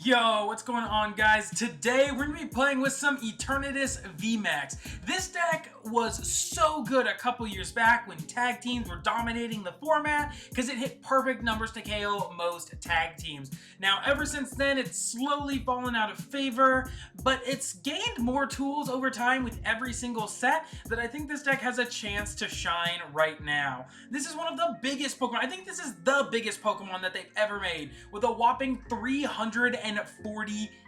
Yo, what's going on, guys? Today we're going to be playing with some Eternatus Vmax. This deck was so good a couple years back when tag teams were dominating the format because it hit perfect numbers to KO most tag teams. Now, ever since then, it's slowly fallen out of favor, but it's gained more tools over time with every single set that I think this deck has a chance to shine right now. This is one of the biggest Pokemon. I think this is the biggest Pokemon that they've ever made with a whopping 340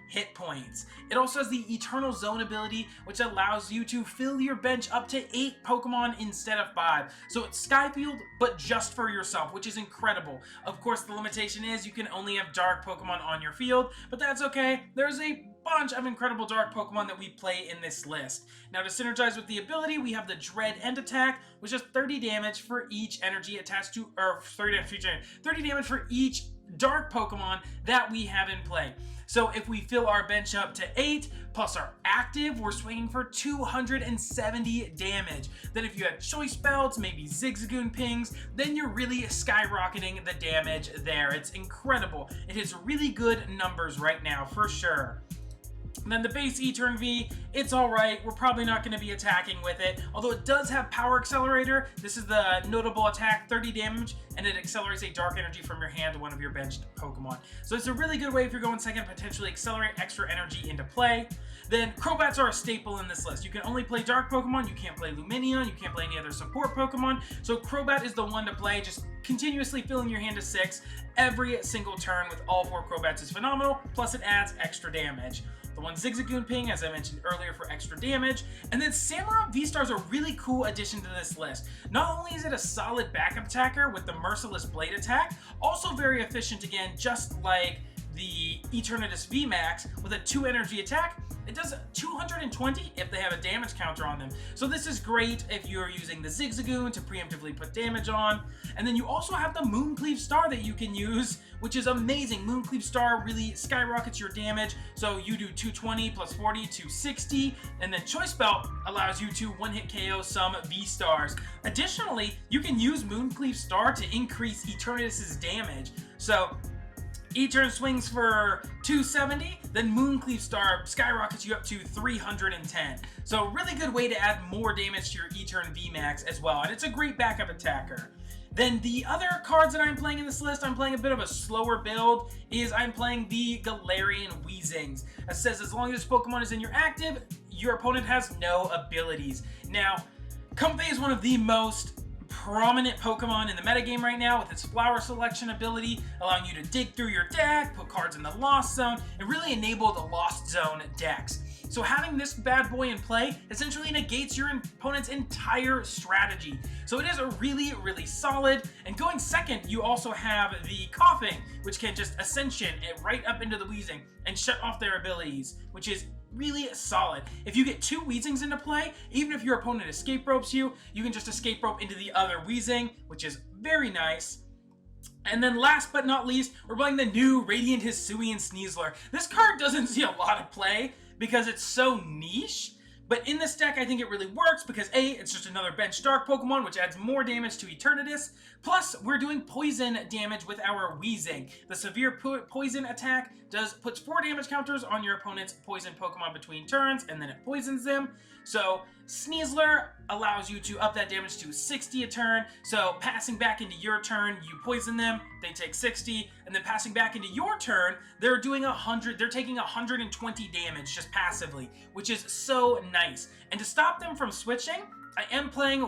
hit points. It also has the Eternal Zone ability, which allows you to fill your bench up to 8 Pokemon instead of 5. So it's Skyfield, but just for yourself, which is incredible. Of course, the limitation is you can only have dark Pokemon on your field, but that's okay. There's a bunch of incredible dark Pokemon that we play in this list. Now, to synergize with the ability, we have the Dread End Attack, which is 30 damage for each energy attached to, or 30 damage for each dark Pokemon that we have in play. So if we fill our bench up to 8 plus our active, we're swinging for 270 damage. Then if you had choice belts, maybe Zigzagoon pings, then you're really skyrocketing the damage there. It's incredible. It hits really good numbers right now for sure. And then the base Etern V, it's alright. We're probably not going to be attacking with it. Although it does have Power Accelerator. This is the notable attack, 30 damage, and it accelerates a dark energy from your hand to one of your benched Pokemon. So it's a really good way if you're going second, potentially accelerate extra energy into play. Then Crobats are a staple in this list. You can only play dark Pokemon. You can't play Lumineon. You can't play any other support Pokemon. So Crobat is the one to play. Just continuously filling your hand to 6 every single turn with all 4 Crobats is phenomenal. Plus it adds extra damage. The one Zigzagoon ping, as I mentioned earlier, for extra damage. And then Samurott V-Star is a really cool addition to this list. Not only is it a solid backup attacker with the Merciless Blade attack, also very efficient again, just like the Eternatus Vmax with a 2 energy attack. It does 220 if they have a damage counter on them. So this is great if you're using the Zigzagoon to preemptively put damage on. And then you also have the Mooncleave Star that you can use, which is amazing. Mooncleave Star really skyrockets your damage. So you do 220 plus 40, 260. And then Choice Belt allows you to one-hit KO some V-Stars. Additionally, you can use Mooncleave Star to increase Eternatus' damage. So Etern swings for 270, then Mooncleave Star skyrockets you up to 310. So really good way to add more damage to your Etern Vmax as well, and it's a great backup attacker. Then the other cards that I'm playing in this list, I'm playing a bit of a slower build, is I'm playing the Galarian Weezings. It says as long as this Pokemon is in your active, your opponent has no abilities. Now, Comfey is one of the most prominent Pokemon in the metagame right now with its Flower Selection ability, allowing you to dig through your deck, put cards in the Lost Zone, and really enable the Lost Zone decks. So having this bad boy in play essentially negates your opponent's entire strategy. So it is a really, really solid. And going second, you also have the Coughing, which can just Ascension right up into the Weezing and shut off their abilities, which is really solid. If you get 2 Weezings into play, even if your opponent escape ropes you, you can just escape rope into the other Weezing, which is very nice. And then last but not least, we're playing the new Radiant Hisuian Sneasler. This card doesn't see a lot of play because it's so niche, but in this deck I think it really works because A, it's just another bench dark Pokemon which adds more damage to Eternatus, plus we're doing poison damage with our Weezing. The severe poison attack puts 4 damage counters on your opponent's poison Pokemon between turns, and then it poisons them. So Sneasler allows you to up that damage to 60 a turn, so passing back into your turn, you poison them, they take 60, and then passing back into your turn, they're taking 120 damage just passively, which is so nice. And to stop them from switching, I am playing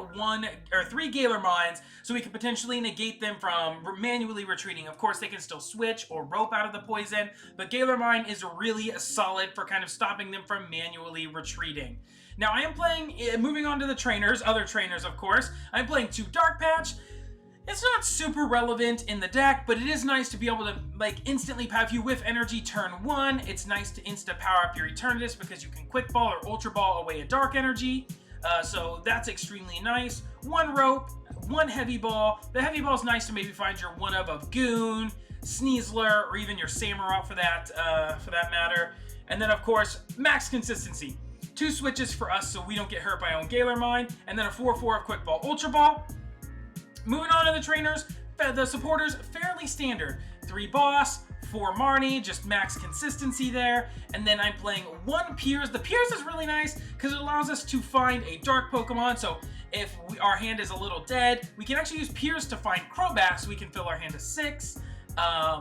3 Galar Mines, so we can potentially negate them from manually retreating. Of course, they can still switch or rope out of the poison, but Galar Mine is really solid for kind of stopping them from manually retreating. Now, I am playing, moving on to the trainers, other trainers, of course. I'm playing 2 Dark Patch. It's not super relevant in the deck, but it is nice to be able to, like, instantly power. If you whiff energy turn 1, it's nice to insta-power up your Eternatus because you can Quick Ball or Ultra Ball away a dark energy. So that's extremely nice. 1 Rope, 1 Heavy Ball. The Heavy Ball is nice to maybe find your 1-of of Goon, Sneasler, or even your Samurott for that matter. And then, of course, max consistency. 2 switches for us so we don't get hurt by our own Galar Mine, and then a 4/4 of Quick Ball, Ultra Ball. Moving on to the trainers, the supporters, fairly standard. 3 Boss, 4 Marnie, just max consistency there. And then I'm playing 1 Piers. The Piers is really nice because it allows us to find a dark Pokemon. So if our hand is a little dead, we can actually use Piers to find Crobat so we can fill our hand to 6.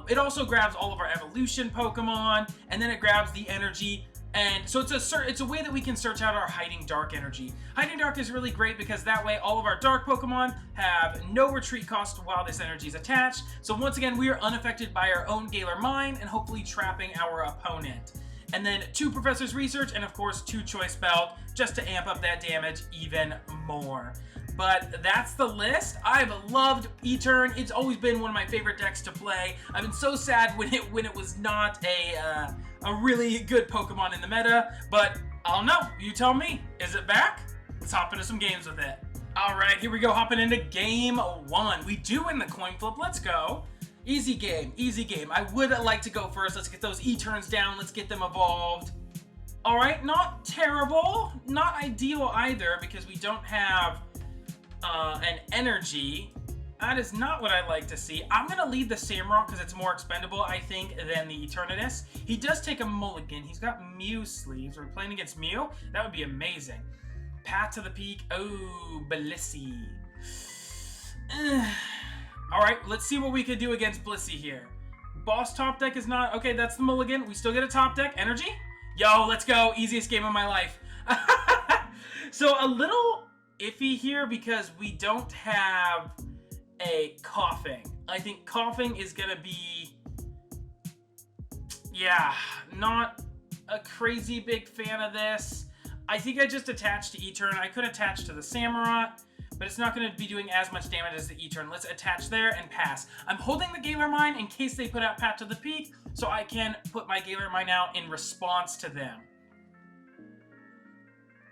It also grabs all of our evolution Pokemon, and then it grabs the energy. And so it's a way that we can search out our Hiding Dark energy. Hiding Dark is really great because that way all of our dark Pokemon have no retreat cost while this energy is attached. So once again, we are unaffected by our own Galar Mine and hopefully trapping our opponent. And then 2 Professor's Research and of course 2 Choice Belt just to amp up that damage even more. But that's the list. I've loved E-Turn. It's always been one of my favorite decks to play. I've been so sad when it was not a really good Pokemon in the meta, but I don't know. You tell me. Is it back? Let's hop into some games with it. All right, here we go. Hopping into game 1. We do win the coin flip. Let's go. Easy game. Easy game. I would like to go first. Let's get those E-Turns down. Let's get them evolved. All right, not terrible. Not ideal either because we don't have an energy. That is not what I like to see. I'm going to lead the Samrock because it's more expendable, I think, than the Eternatus. He does take a mulligan. He's got Mew sleeves. We're playing against Mew. That would be amazing. Path to the Peak. Oh, Blissey. All right, let's see what we could do against Blissey here. Boss top deck is not... Okay, that's the mulligan. We still get a top deck. Energy? Yo, let's go. Easiest game of my life. So a little iffy here because we don't have a Coughing. I think Coughing is gonna be, yeah, not a crazy big fan of this. I think I just attached to E-Turn. I could attach to the Samurott, but it's not gonna be doing as much damage as the E-Turn. Let's attach there and pass. I'm holding the Galar Mine in case they put out Path to the Peak, so I can put my Galar Mine out in response to them.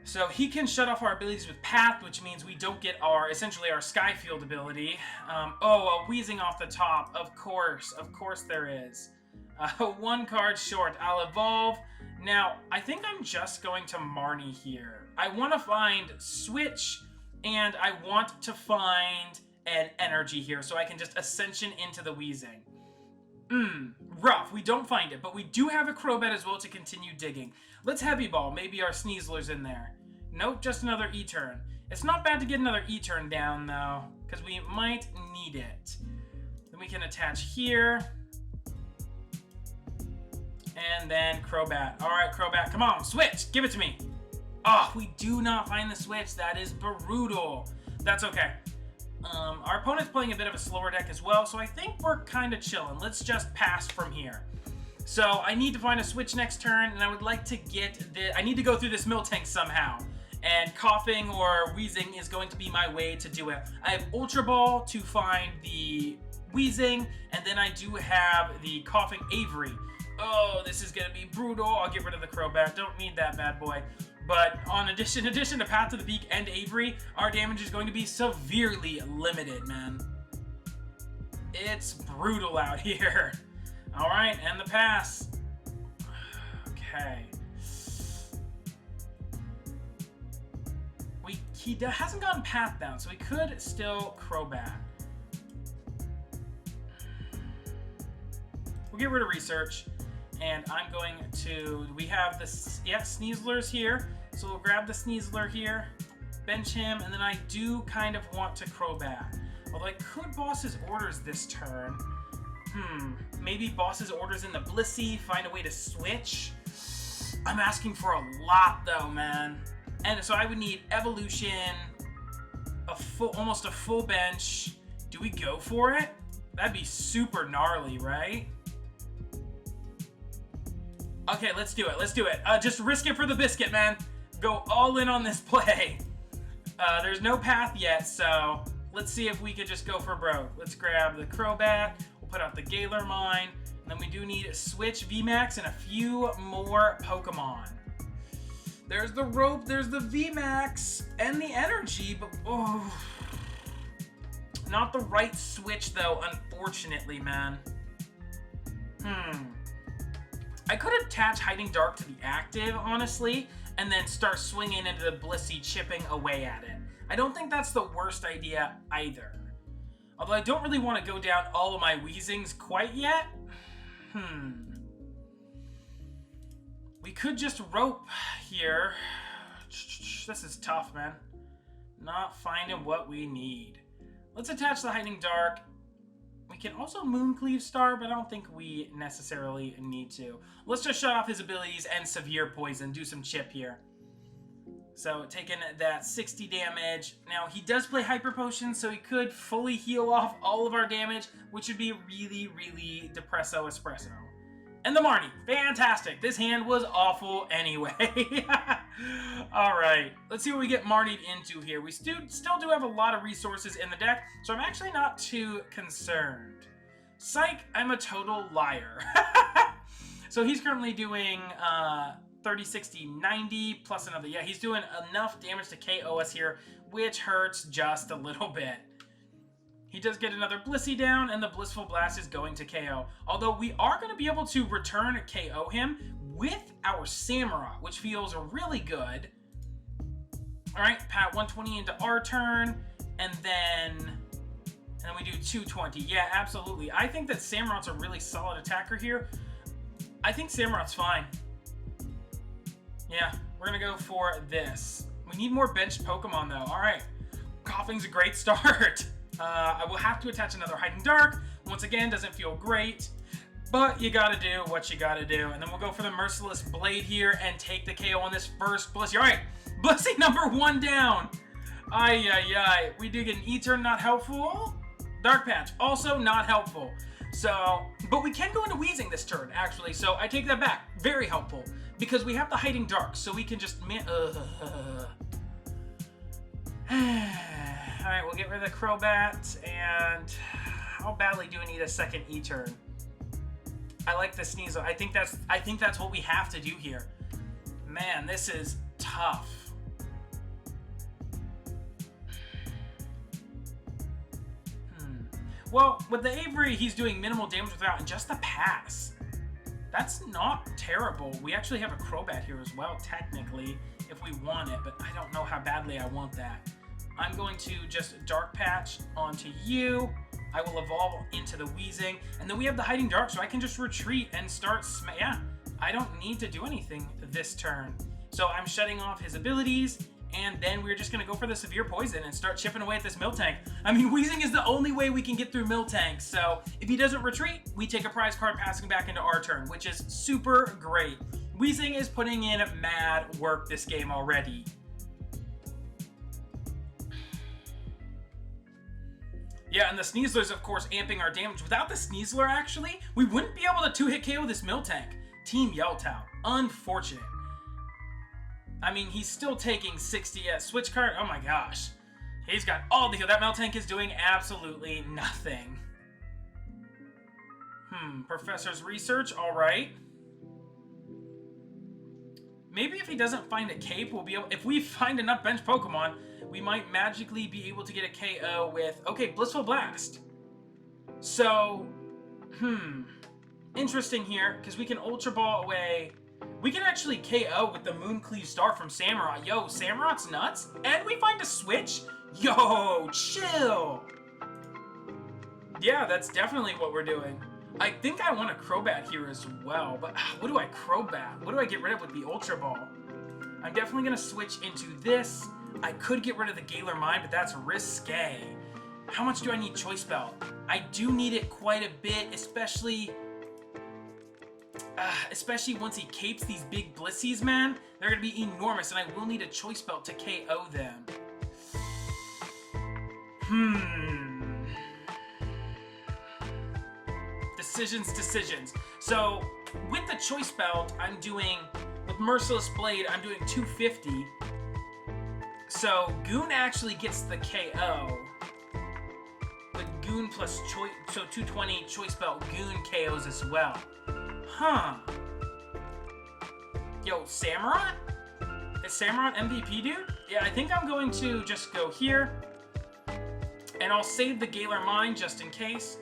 So he can shut off our abilities with Path, which means we don't get essentially our Skyfield ability. A Weezing off the top. Of course there is. 1 card short. I'll evolve. Now, I think I'm just going to Marnie here. I want to find Switch, and I want to find an energy here, so I can just Ascension into the Weezing. Rough. We don't find it, but we do have a Crobat as well to continue digging. Let's Heavy Ball. Maybe our Sneasler's in there. Nope, just another E-Turn. It's not bad to get another E-Turn down, though, because we might need it. Then we can attach here. And then Crobat. All right, Crobat, come on, switch. Give it to me. Oh, we do not find the switch. That is brutal. That's okay. Our opponent's playing a bit of a slower deck as well, so I think we're kind of chilling. Let's just pass from here. So I need to find a switch next turn, and I would like to get I need to go through this Miltank somehow. And Coughing or Weezing is going to be my way to do it. I have Ultra Ball to find the Weezing, and then I do have the Coughing Avery. Oh, this is going to be brutal. I'll get rid of the Crobat. Don't need that bad boy. But in addition to Path to the Peak and Avery, our damage is going to be severely limited, man. It's brutal out here. All right, and the pass. Okay. He hasn't gotten Path down, so we could still Crobat. We'll get rid of Research, and I'm going to... We have the Sneasler's here, so we'll grab the Sneasler here, bench him, and then I do kind of want to Crobat. Although I could Boss's Orders this turn. Maybe Boss's Orders in the Blissey, find a way to switch. I'm asking for a lot, though, man. And so I would need Evolution, almost a full bench. Do we go for it? That'd be super gnarly, right? Okay, let's do it. Let's do it. Just risk it for the biscuit, man. Go all in on this play. There's no path yet, so let's see if we could just go for broke. Let's grab the Crobat. We'll put out the Galar Mine. And then we do need a Switch VMAX and a few more Pokemon. There's the rope, there's the VMAX, and the energy, but oh. Not the right switch, though, unfortunately, man. I could attach Hiding Dark to the active, honestly, and then start swinging into the Blissey, chipping away at it. I don't think that's the worst idea either. Although I don't really want to go down all of my Weezings quite yet. We could just rope here. This is tough, man. Not finding what we need. Let's attach the Hiding Dark. We can also Mooncleave Star, but I don't think we necessarily need to. Let's just shut off his abilities and Severe Poison. Do some chip here. So, taking that 60 damage. Now, he does play Hyper Potion, so he could fully heal off all of our damage, which would be really, really depresso espresso. And the Marnie. Fantastic. This hand was awful anyway. Alright. Let's see what we get Marnied into here. We still do have a lot of resources in the deck, so I'm actually not too concerned. Psych, I'm a total liar. So he's currently doing 30, 60, 90, plus another. Yeah, he's doing enough damage to KO us here, which hurts just a little bit. He does get another Blissey down, and the Blissful Blast is going to KO. Although we are going to be able to return KO him with our Samurott, which feels really good. Alright, Pat 120 into our turn, and then we do 220. Yeah, absolutely. I think that Samurott's a really solid attacker here. I think Samurott's fine. Yeah, we're going to go for this. We need more benched Pokemon, though. Alright, Coughing's a great start. I will have to attach another Hiding Dark. Once again, doesn't feel great. But you gotta do what you gotta do. And then we'll go for the Merciless Blade here and take the KO on this first Blissey. Alright, Blissey number 1 down. Ay, ay, ay. We do get an E-turn, not helpful. Dark Patch, also not helpful. So, but we can go into Weezing this turn, actually. So I take that back. Very helpful. Because we have the Hiding Dark, so we can just... Alright, we'll get rid of the Crobat, and how badly do we need a second E-turn? I like the Sneasel. I think that's what we have to do here. Man, this is tough. Well, with the Avery, he's doing minimal damage without, and just the pass. That's not terrible. We actually have a Crobat here as well, technically, if we want it, but I don't know how badly I want that. I'm going to just Dark Patch onto you. I will evolve into the Weezing. And then we have the Hiding Dark, so I can just retreat and start... Yeah, I don't need to do anything this turn. So I'm shutting off his abilities, and then we're just going to go for the Severe Poison and start chipping away at this Miltank. I mean, Weezing is the only way we can get through Miltank, so if he doesn't retreat, we take a prize card passing back into our turn, which is super great. Weezing is putting in mad work this game already. Yeah, and the Sneasler's, of course, amping our damage. Without the Sneasler, actually, we wouldn't be able to two-hit KO this Miltank. Team Yelltown. Unfortunate. I mean, he's still taking 60 at Switch Card. Oh my gosh. He's got all the heal. That Miltank is doing absolutely nothing. Professor's Research, alright. Maybe if he doesn't find a Cape, we'll be able... If we find enough bench Pokemon, we might magically be able to get a KO with... Okay, Blissful Blast. So, interesting here, because we can Ultra Ball away... We can actually KO with the Mooncleave Star from Samurott. Yo, Samurott's nuts. And we find a switch? Yo, chill. Yeah, that's definitely what we're doing. I think I want a Crobat here as well, but what do I Crobat? What do I get rid of with the Ultra Ball? I'm definitely going to switch into this. I could get rid of the Galar Mine, but that's risque. How much do I need Choice Belt? I do need it quite a bit, especially once he capes these big Blissies, man. They're going to be enormous, and I will need a Choice Belt to KO them. Decisions. So, with the Choice Belt, I'm doing, with Merciless Blade, I'm doing 250. So, Goon actually gets the KO. With Goon plus Choice, so 220 Choice Belt, Goon KOs as well. Huh. Yo, Samurott? Is Samurott MVP, dude? Yeah, I think I'm going to just go here. And I'll save the Galar Mine just in case.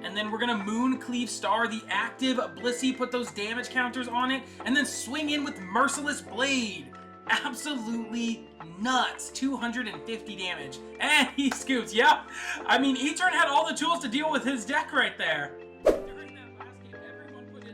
And then we're going to Mooncleave Star the active Blissey, put those damage counters on it, and then swing in with Merciless Blade. Absolutely nuts. 250 damage. And he scoops. Yep. I mean, E-Turn had all the tools to deal with his deck right there. During that last game, everyone put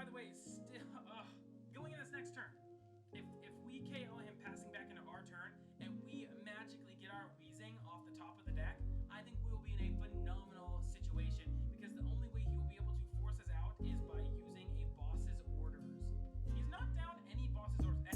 the way, still going in this next turn, if we KO him passing back into our turn and we magically get our Weezing off the top of the deck, I think we will be in a phenomenal situation because the only way he will be able to force us out is by using a boss's orders. He's not down any boss's orders.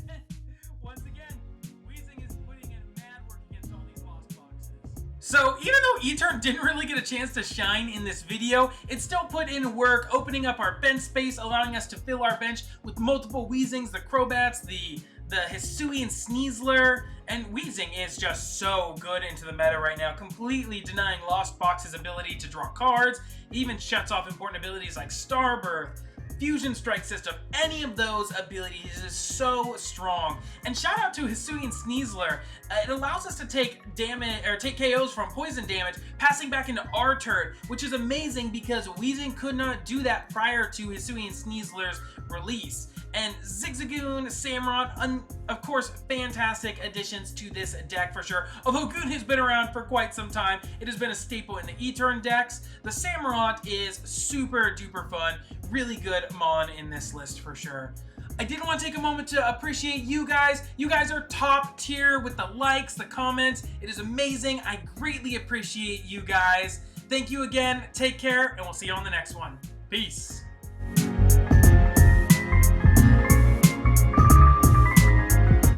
Once again, Weezing is putting in mad work against all these lost boxes. So even though Etern didn't really get a chance to shine in this video, it still put in work opening up our bench space, allowing us to fill our bench with multiple Weezings, the Crobats, the Hisuian Sneasler, and Weezing is just so good into the meta right now, completely denying Lost Box's ability to draw cards. He even shuts off important abilities like Starbirth, Fusion Strike System. Any of those abilities is so strong. And shout out to Hisuian Sneasler. It allows us to take damage or take KOs from poison damage, passing back into our turn, which is amazing because Weezing could not do that prior to Hisuian Sneasler's release. And Zigzagoon, Samurott, of course, fantastic additions to this deck for sure. Although Goon has been around for quite some time, it has been a staple in the Etern decks. The Samurott is super duper fun, really good mon in this list for sure. I did want to take a moment to appreciate you guys. You guys are top tier with the likes, the comments. It is amazing. I greatly appreciate you guys. Thank you again. Take care, and we'll see you on the next one. Peace.